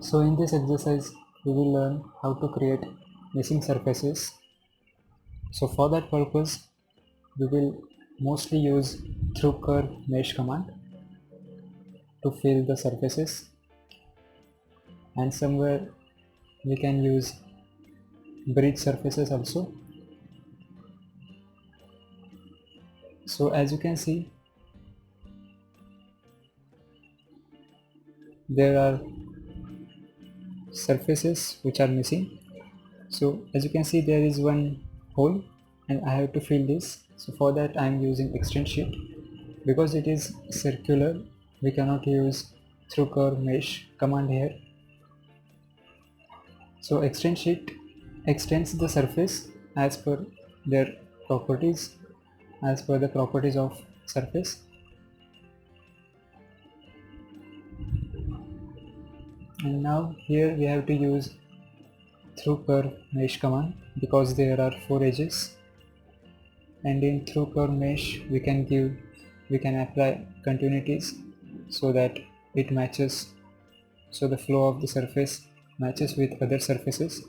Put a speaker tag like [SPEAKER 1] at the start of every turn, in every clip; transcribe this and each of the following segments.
[SPEAKER 1] So in this exercise we will learn how to create meshing surfaces. So for that purpose we will mostly use through curve mesh command to fill the surfaces, and somewhere we can use bridge surfaces also. So as you can see, there are surfaces which are missing. So as you can see, there is one hole and I have to fill this. So for that I am using extend sheet. Because it is circular, we cannot use through curve mesh command here. So extend sheet extends the surface as per their properties, as per the properties of surface. And now here we have to use through curve mesh command because there are 4 edges, and in through curve mesh we can apply continuities so that it matches, so the flow of the surface matches with other surfaces.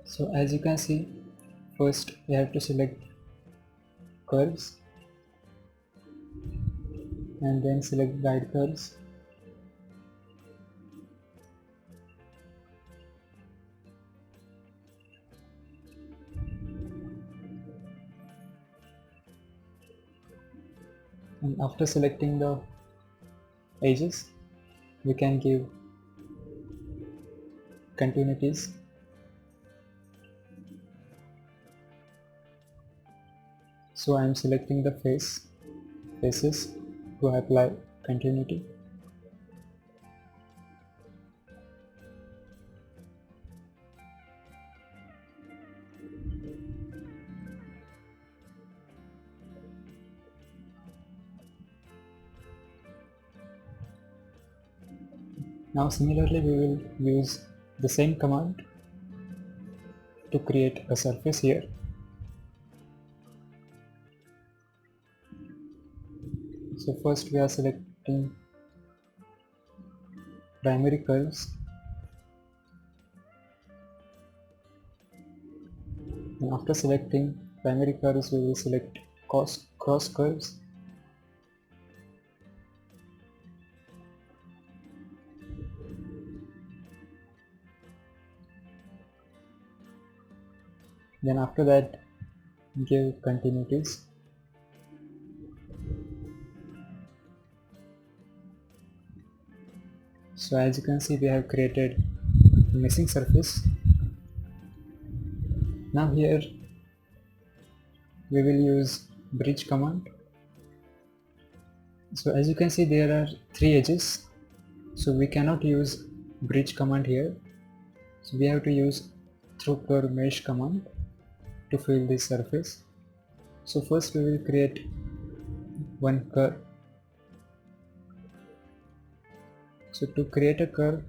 [SPEAKER 1] So as you can see, first we have to select curves and then select guide curves. And after selecting the edges, we can give continuities. So I am selecting the faces to apply continuity. Now similarly we will use the same command to create a surface here. So first we are selecting primary curves, and after selecting primary curves we will select cross curves. Then after that give continuities. So as you can see, we have created a meshing surface. Now here we will use bridge command. So as you can see, there are 3 edges, so we cannot use bridge command here. So we have to use through curve mesh command to fill this surface. So first we will create one curve. So to create a curve,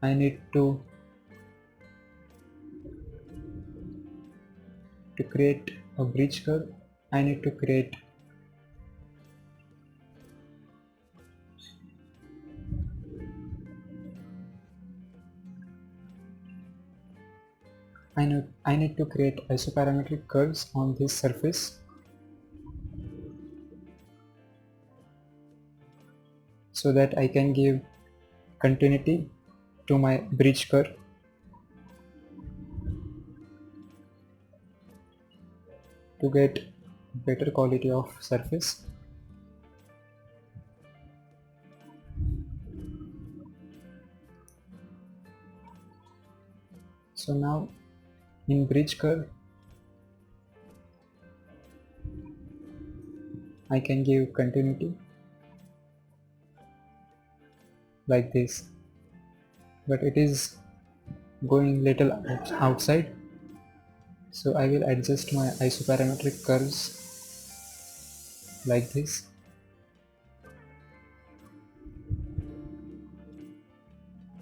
[SPEAKER 1] I need to create a bridge curve. I need to create I need to create isoparametric curves on this surface. So that I can give continuity to my bridge curve. To get better quality of surface. So now in bridge curve I can give continuity like this, but it is going little outside, so I will adjust my isoparametric curves like this.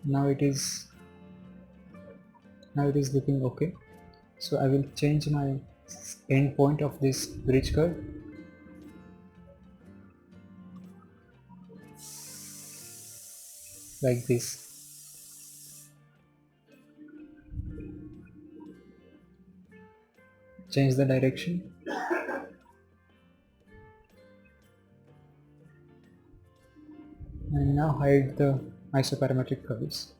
[SPEAKER 1] Now it is Now it is looking okay. So I will change my end point of this bridge curve like this. Change the direction. And now hide the isoparametric curves.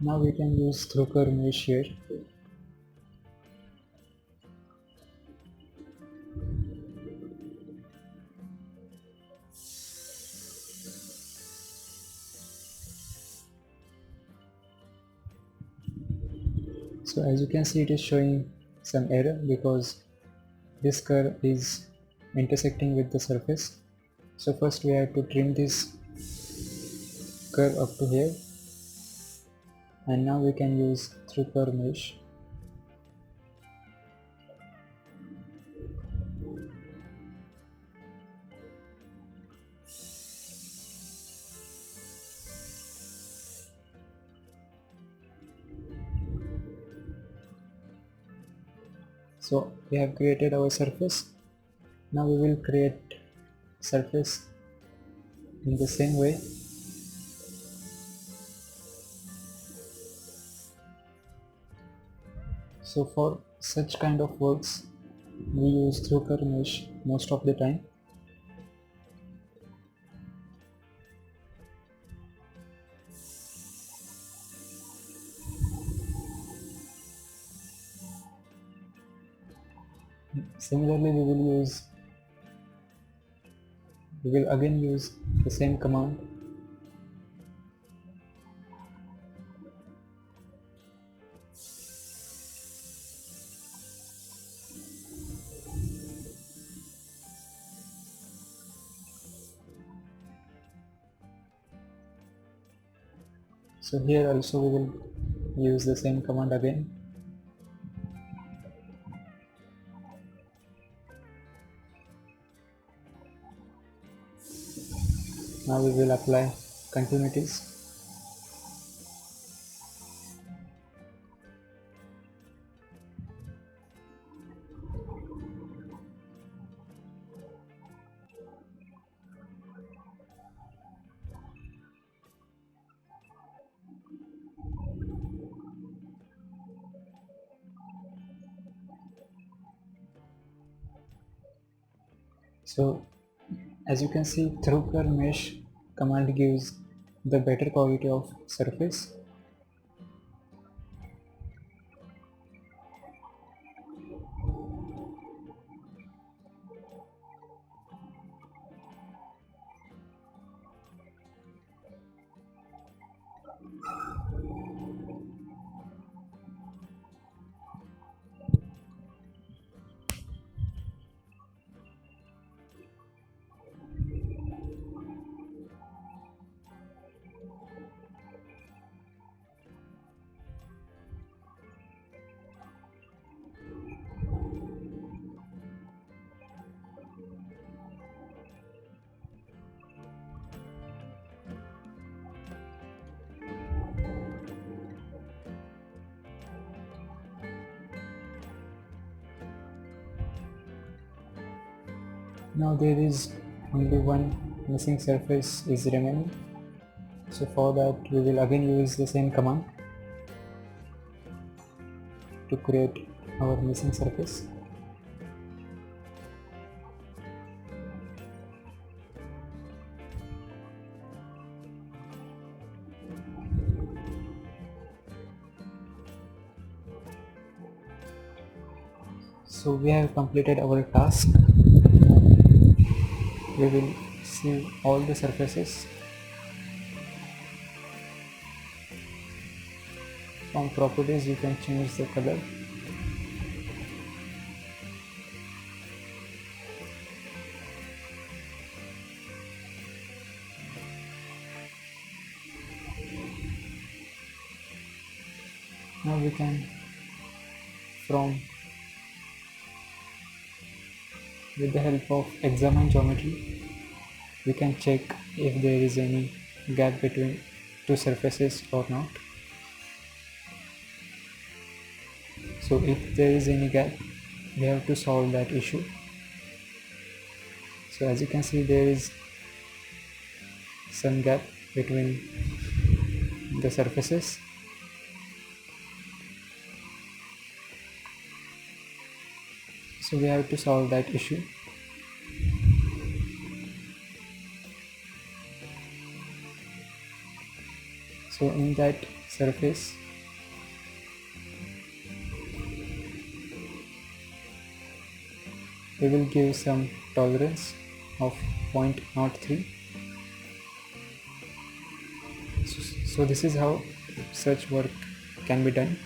[SPEAKER 1] Now we can use through curve mesh here. So as you can see, it is showing some error because this curve is intersecting with the surface. So first we have to trim this curve up to here, and now we can use through curve mesh. So we have created our surface. Now we will create surface in the same way. So for such kind of works, we use through curve mesh most of the time. Similarly, we will again use the same command. So here also we will use the same command again. Now we will apply continuities. So as you can see, through curve mesh command gives the better quality of surface. Now there is only one missing surface is remaining. So for that we will again use the same command to create our missing surface. So we have completed our task. We will see all the surfaces. From properties you can change the color. Now we can from With the help of examine geometry, we can check if there is any gap between two surfaces or not. So if there is any gap, we have to solve that issue. So as you can see, there is some gap between the surfaces. So we have to solve that issue. So in that surface, we will give some tolerance of 0.03. So this is how such work can be done.